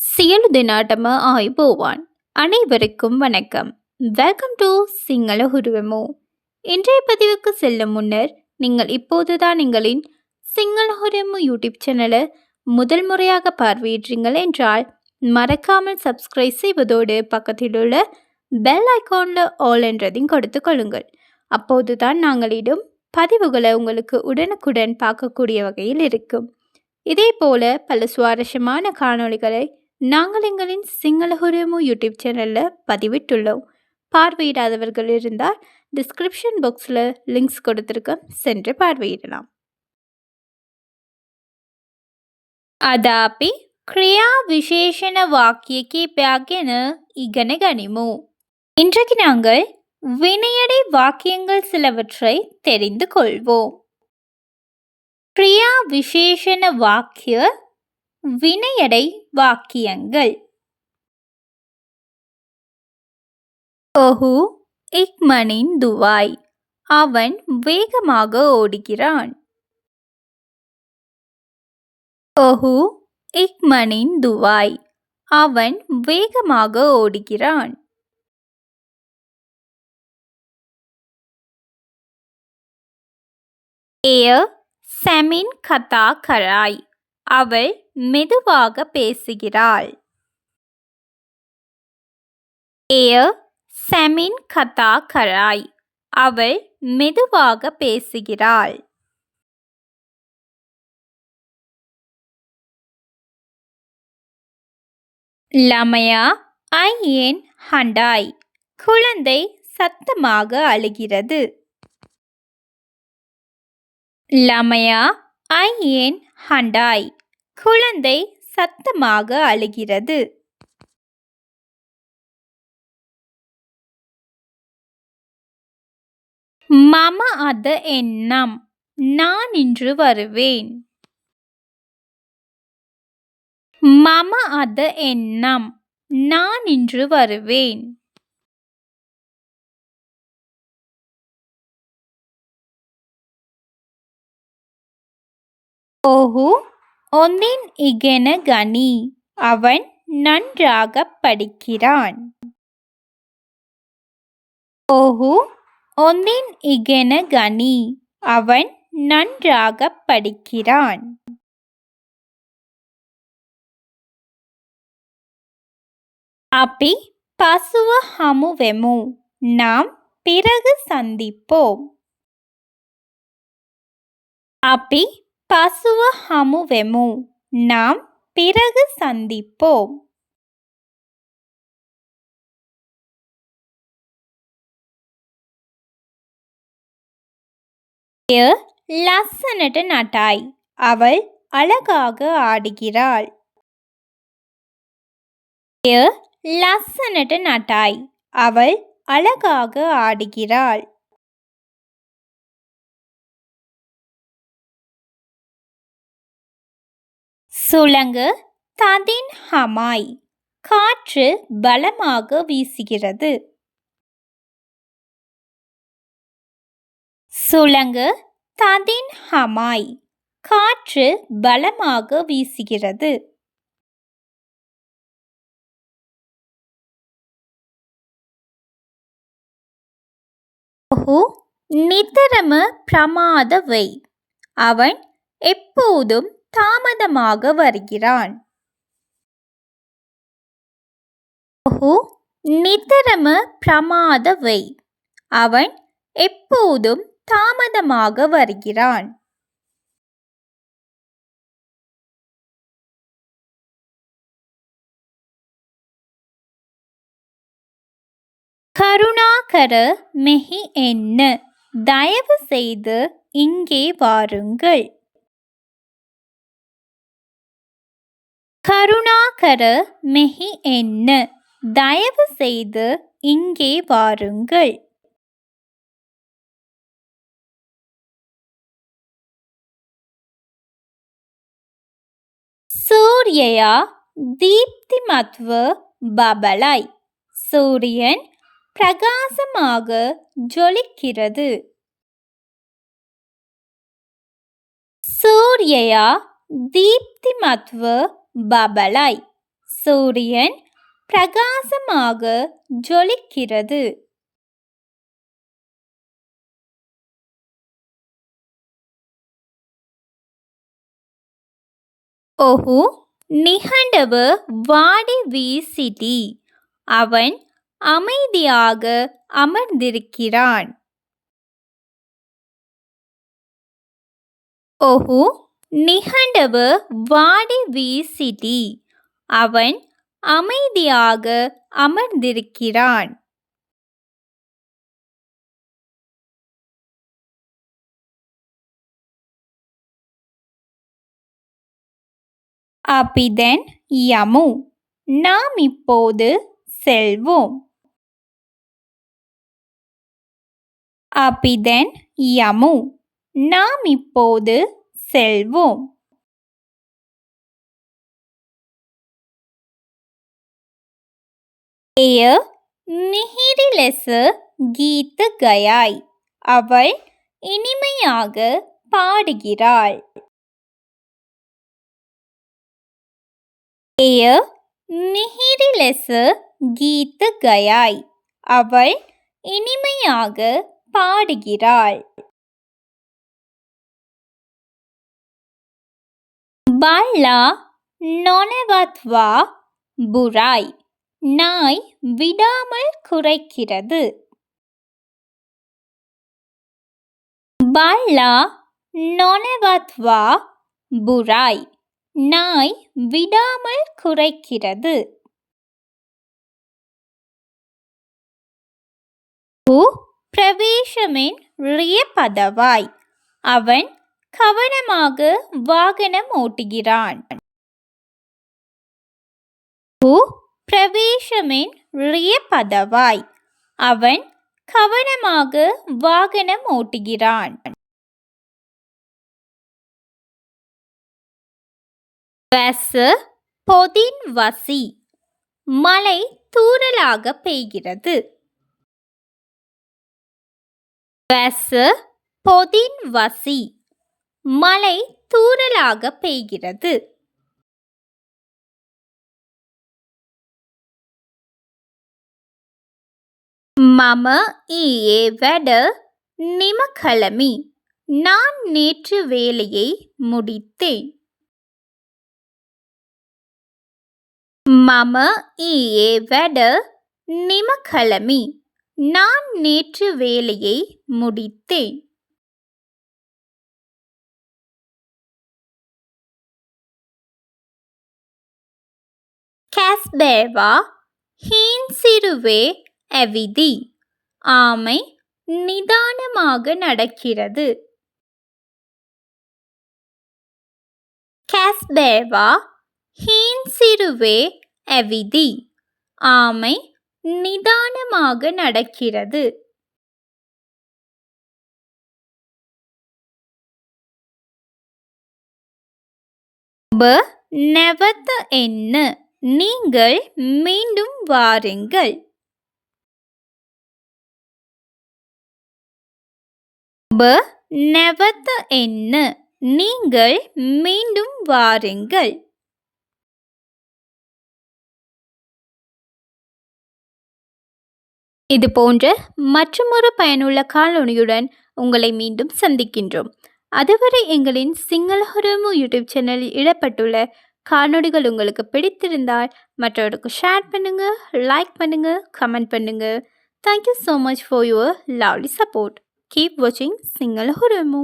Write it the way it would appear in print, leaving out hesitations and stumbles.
සියලු දෙනාටම ආයුබෝවන්. அனைவருக்கும் வணக்கம். வெல்கம் டு சிங்கள உருவமோ. இன்றைய பதிவுக்கு செல்லும் முன்னர் நீங்கள் இப்போதுதான் எங்களின் சிங்கள உருவமோ யூடியூப் சேனலை முதல் முறையாக பார்வையிடுறீங்கள் என்றால் மறக்காமல் சப்ஸ்கிரைப் செய்வதோடு பக்கத்தில் உள்ள பெல் ஐக்கானில் ஆல் என்றதையும் கொடுத்து கொள்ளுங்கள். அப்போதுதான் நாங்களிடும் பதிவுகளை உங்களுக்கு உடனுக்குடன் பார்க்கக்கூடிய வகையில் இருக்கும். இதே போல பல சுவாரஸ்யமான காணொளிகளை நாங்கள் எங்களின் சிங்கள உருவமோ யூடியூப் சேனலில் பதிவிட்டுள்ளோம். பார்வையிடாதவர்கள் இருந்தால் டிஸ்கிரிப்ஷன் பாக்ஸில் லிங்க்ஸ் கொடுத்துருக்கோம், சென்று பார்வையிடலாம். අදාපි ක්‍රියා විශේෂණ வாக்கிய කීපයක් ගැන ඉගෙන ගනිමු. இன்றைக்கு நாங்கள் வினையடை வாக்கியங்கள் சிலவற்றை தெரிந்து கொள்வோம். ක්‍රියා විශේෂණ வாக்கிய வினையடை வாக்கியங்கள். ඔහු ඉක්මනින් දුවයි. அவன் வேகமாக ஓடுகிறான். ඔහු ඉක්මනින් දුවයි. அவன் வேகமாக ஓடுகிறான். එය සැමින් කතා කරයි. அவள் மெதுவாக பேசுகிறாள். එය සැමින් කතා කරයි. அவள் மெதுவாக பேசுகிறாள். ළමයා අයියෙන් හඬයි. குழந்தை சத்தமாக அழுகிறது. ළමයා අයියෙන් හඬයි. குழந்தை சத்தமாக அழுகிறது. මම අද එන්නම්. நான் இன்று வருவேன். මම අද එන්නම්. நான் இன்று வருவேன். ඔහු ஒன்றின் ඉගෙන ගනී. அவன் நன்றாக படிக்கிறான். ඔහු ஒன்றின் ඉගෙන ගනී. அவன் நன்றாக படிக்கிறான். අපි පසුව හමු වෙමු. நாம் பிறகு சந்திப்போம். අපි පසුව හමු වෙමු. நாம் பிறகு சந்திப்போம். එය ලස්සනට නටයි. அவள் அழகாக ஆடுகிறாள். එය ලස්සනට නටයි. அவள் அழகாக ஆடுகிறாள். சுளங்கு ததின் ஹமாய். காற்று பலமாக வீசுகிறது. சுளங்கு ததின் ஹமாய். காற்று பலமாக வீசுகிறது. ඔහු නිතරම ප්‍රමාද වෙයි. அவன் எப்போதும் தாமதமாக வருகிறான். ඔහු නිතරම ප්‍රමාද වෙයි. அவன் எப்போதும் தாமதமாக வருகிறான். கருணாகர மெஹி என்ன. தயவு செய்து இங்கே வாருங்கள். கருணாகர மெஹி என்ன. தயவு செய்து இங்கே வாருங்கள். சூர்யா தீப்திமத்வ பபலை. சூரியன் பிரகாசமாக ஜொலிக்கிறது. சூர்யா தீப்திமத்ව බබලයි. சூரியன் பிரகாசமாக ஜொலிக்கிறது. ஒஹு நிகண்டவு வாடி வீசிடி. அவன் அமைதியாக அமர்ந்திருக்கிறான். ஒஹு நிகண்டவு வாடி வீசிடி. அவன் அமைதியாக அமர்ந்திருக்கிறான். அபிதன் யமு. நாம் இப்போது செல்வோம். அபிதன் யமு. நாம் இப்போது செல்வோம். එය මිහිරි ලෙස ගීත ගයයි. அவள் இனிமையாக பாடுகிறாள். එය මිහිරි ලෙස ගීත ගයයි. அவள் இனிமையாக பாடுகிறாள். பல்லா நொனவத்வா புராய். நாய் விடாமல் குரைக்கிறது. பல்லா நொனவத்வா புராய். நாய் விடாமல் குரைக்கிறது. பிரவேசமின் ரியப்பதவாய். அவன் கவனமாக வாகனம் ஓட்டுகிறான். பிரவேசமின் ரியப்பதவாய். அவன் கவனமாக வாகனம் ஓட்டுகிறான். වැස්ස பொதின் வசி. மழை தூறலாக பெய்கிறது. වැස්ස பொதின் வசி. மழை தூறலாக பெய்கிறது. மம ඊයේ වැඩ නිම කළමි. நான் நேற்று வேலையை முடித்தேன். மம ඊයේ වැඩ නිම කළමි. நான் நேற்று வேலையை முடித்தேன். කැස්බෑවා හීන්සිරුවේ ඇවිදී. ஆமை நிதானமாக நடக்கிறது. කැස්බෑවා ஹீன்சிறுவே ඇවිදී. ஆமை நிதானமாக நடக்கிறது. ඔබ නැවත එන්න. நீங்கள் மீண்டும் வாருங்கள். ඔබ නැවත එන්න. நீங்கள் மீண்டும் வாருங்கள். இது போன்ற மற்றுமொரு பயனுள்ள காணொளியுடன் உங்களை மீண்டும் சந்திக்கின்றோம். அதுவரை எங்களின் சிங்கள ஹுருமு யூடியூப் சேனலில் இடப்பட்டுள்ள காணொளிகள் உங்களுக்கு பிடித்திருந்தால் மற்றவருக்கு ஷேர் பண்ணுங்க, லைக் பண்ணுங்க, கமெண்ட் பண்ணுங்க. Thank you so much for your lovely support. Keep watching Sinhala Hurumu.